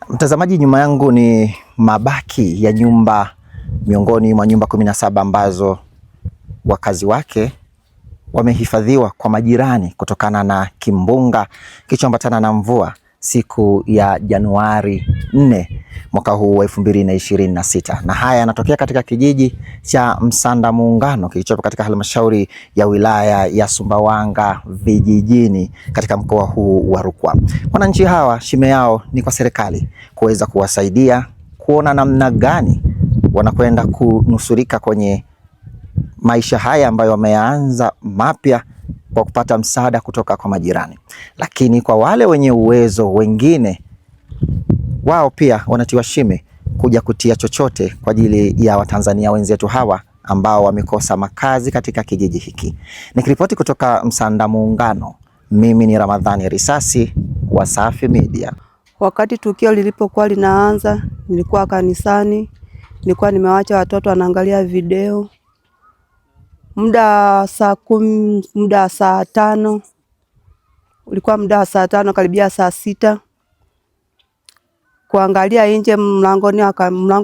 Mtazamaji, nyuma yangu ni mabaki ya nyumba miongoni mwa nyumba 17 ambazo wakazi wake wamehifadhiwa kwa majirani kutokana na kimbunga kilichoambatana na mvua siku ya Januari 4 mwaka huu wa 2026. Na haya yanatokea katika kijiji cha Msanda Muungano kilichopo katika halmashauri ya wilaya ya Sumbawanga vijijini katika mkoa huu wa Rukwa. Wananchi hawa shime yao ni kwa serikali kuweza kuwasaidia kuona namna gani wanakwenda kunusurika kwenye maisha haya ambayo wameanza mapya kwa kupata msaada kutoka kwa majirani. Lakini kwa wale wenye uwezo wengine, wao pia wanatiwa shime kuja kutia chochote kwa ajili ya Watanzania wenzetu hawa ambao wamekosa makazi katika kijiji hiki. Nikiripoti kutoka Msanda Muungano, mimi ni Ramadhani Risasi wa Safi Media. Wakati tukio lilipokuwa linaanza, nilikuwa kanisani, nilikuwa nimewacha watoto wanaangalia video. Muda saa 10, muda saa 5, ulikuwa muda saa 5 karibia saa 6, kuangalia nje mlango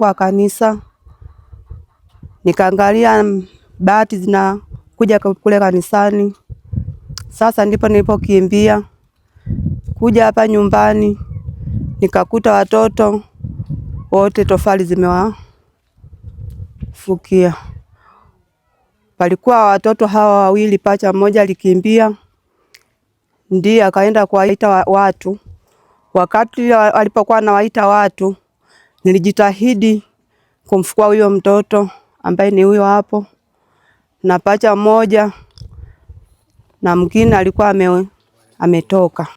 wa kanisa, nikaangalia bati zinakuja kule kanisani. Sasa ndipo nilipokimbia kuja hapa nyumbani, nikakuta watoto wote tofali zimewafukia. Palikuwa watoto hawa wawili pacha, mmoja alikimbia ndiye akaenda kuwaita watu. Wakati alipokuwa anawaita watu, nilijitahidi kumfukua huyo mtoto ambaye ni huyo hapo, na pacha mmoja na mwingine alikuwa ametoka.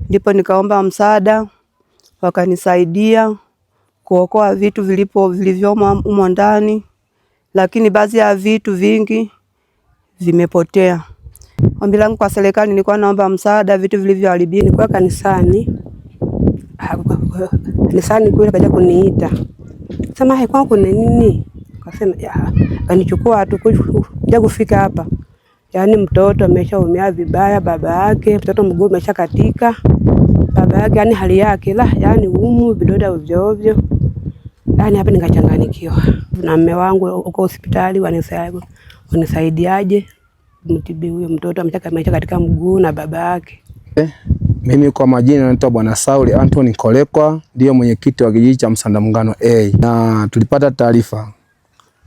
Ndipo nikaomba msaada, wakanisaidia kuokoa vitu vilivyomo humo ndani, lakini baadhi ya vitu vingi vimepotea. Ombi langu kwa serikali, nilikuwa naomba msaada vitu vilivyoharibika. Nilikuwa kanisani kule kaja kuniita. Sema hai kwangu kuna nini? Akasema kanichukua tu kuja kufika hapa. Yaani mtoto ameshaumia vibaya, baba yake, mtoto mguu umeshakatika. Baba yake yani hali yake yani vidonda ovyo. Yaani hapa nikachanganyikiwa. Na mume wangu uko hospitali wanisaidiaje mtibi huyo mtoto amesha katika mguu na baba yake. Mimi kwa majina naitwa Bwana Sauli Anthony Kolekwa, ndiye mwenyekiti wa kijiji cha Msanda Muungano A. Na tulipata taarifa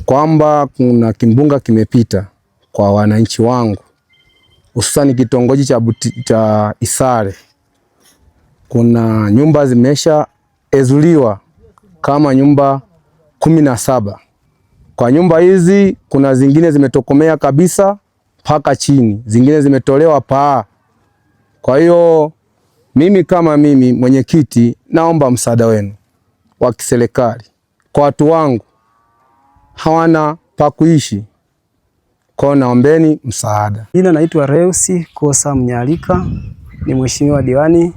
kwamba kuna kimbunga kimepita kwa wananchi wangu, hususan kitongoji cha Isare. Kuna nyumba zimesha ezuliwa kama nyumba 17. Kwa nyumba hizi kuna zingine zimetokomea kabisa mpaka chini, zingine zimetolewa paa. Kwa hiyo mimi kama mimi mwenyekiti naomba msaada wenu wa kiserikali kwa watu wangu hawana pa kuishi. Kwa naombeni msaada. Jina naitwa Reusi Kosa Mnyalika, ni mheshimiwa diwani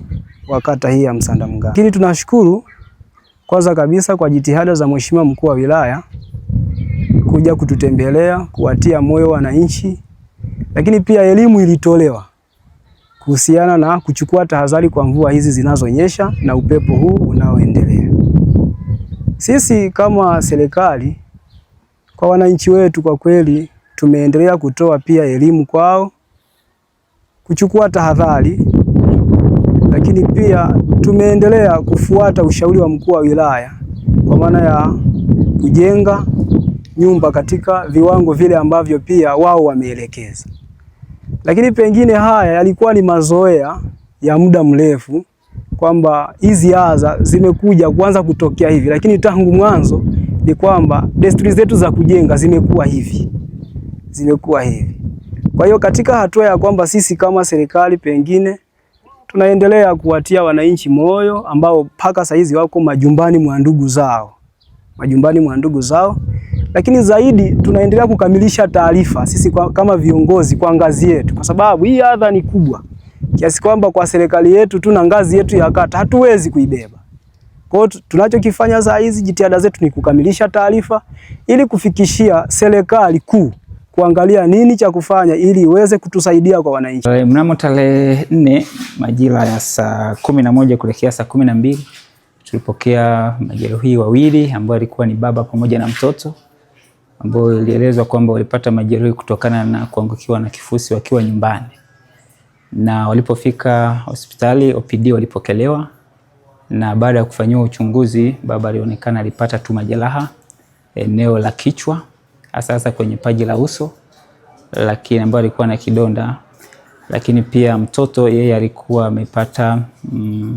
wa kata hii ya Msanda Muungano. Lakini tunashukuru kwanza kabisa kwa jitihada za mheshimiwa mkuu wa wilaya kuja kututembelea, kuwatia moyo wananchi, lakini pia elimu ilitolewa kuhusiana na kuchukua tahadhari kwa mvua hizi zinazonyesha na upepo huu unaoendelea. Sisi kama serikali kwa wananchi wetu, kwa kweli tumeendelea kutoa pia elimu kwao kuchukua tahadhari, lakini pia tumeendelea kufuata ushauri wa mkuu wa wilaya kwa maana ya kujenga nyumba katika viwango vile ambavyo pia wao wameelekeza. Lakini pengine haya yalikuwa ni mazoea ya muda mrefu kwamba hizi adha zimekuja kuanza kutokea hivi, lakini tangu mwanzo ni kwamba desturi zetu za kujenga zimekuwa hivi. Kwa hiyo katika hatua ya kwamba sisi kama serikali pengine tunaendelea kuwatia wananchi moyo ambao mpaka saizi wako majumbani mwa ndugu zao, lakini zaidi tunaendelea kukamilisha taarifa sisi kama viongozi kwa ngazi yetu, kwa sababu hii adha ni kubwa kiasi kwamba kwa serikali yetu tuna ngazi yetu ya kata hatuwezi kuibeba. Kwa hiyo tunachokifanya saa hizi, jitihada zetu ni kukamilisha taarifa ili kufikishia serikali kuu kuangalia nini cha kufanya ili iweze kutusaidia kwa wananchi. Mnamo tarehe 4 majira ya saa 11 kuelekea saa 12 tulipokea majeruhi wawili ambao walikuwa ni baba pamoja na mtoto, ambao ilielezwa kwamba walipata majeruhi kutokana na kuangukiwa na kifusi wakiwa nyumbani. Na walipofika hospitali OPD walipokelewa, na baada ya kufanyiwa uchunguzi baba alionekana alipata tu majeraha eneo la kichwa, hasa kwenye paji la uso, lakini ambapo alikuwa na kidonda. Lakini pia mtoto yeye alikuwa amepata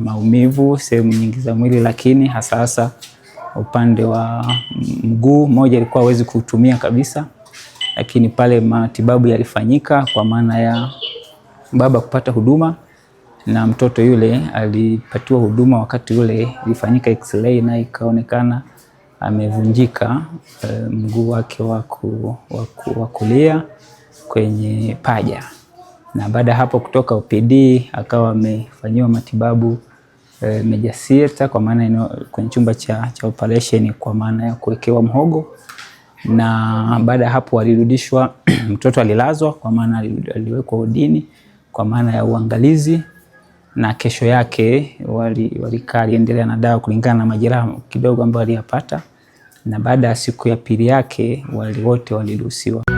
maumivu sehemu nyingi za mwili, lakini hasa upande wa mguu mmoja alikuwa hawezi kutumia kabisa. Lakini pale matibabu yalifanyika kwa maana ya baba kupata huduma, na mtoto yule alipatiwa huduma wakati ule ilifanyika x-ray na ikaonekana amevunjika mguu wake wa kulia kwenye paja. Na baada hapo kutoka OPD akawa amefanyiwa matibabu Meja Theater, kwa maana kwenye chumba cha operation, kwa maana ya kuwekewa mhogo. Na baada hapo alirudishwa mtoto alilazwa, kwa maana aliwekwa wodini kwa maana ya uangalizi, na kesho yake aliendelea na dawa kulingana na majeraha kidogo ambayo aliyapata, na baada ya siku ya pili yake wote waliruhusiwa.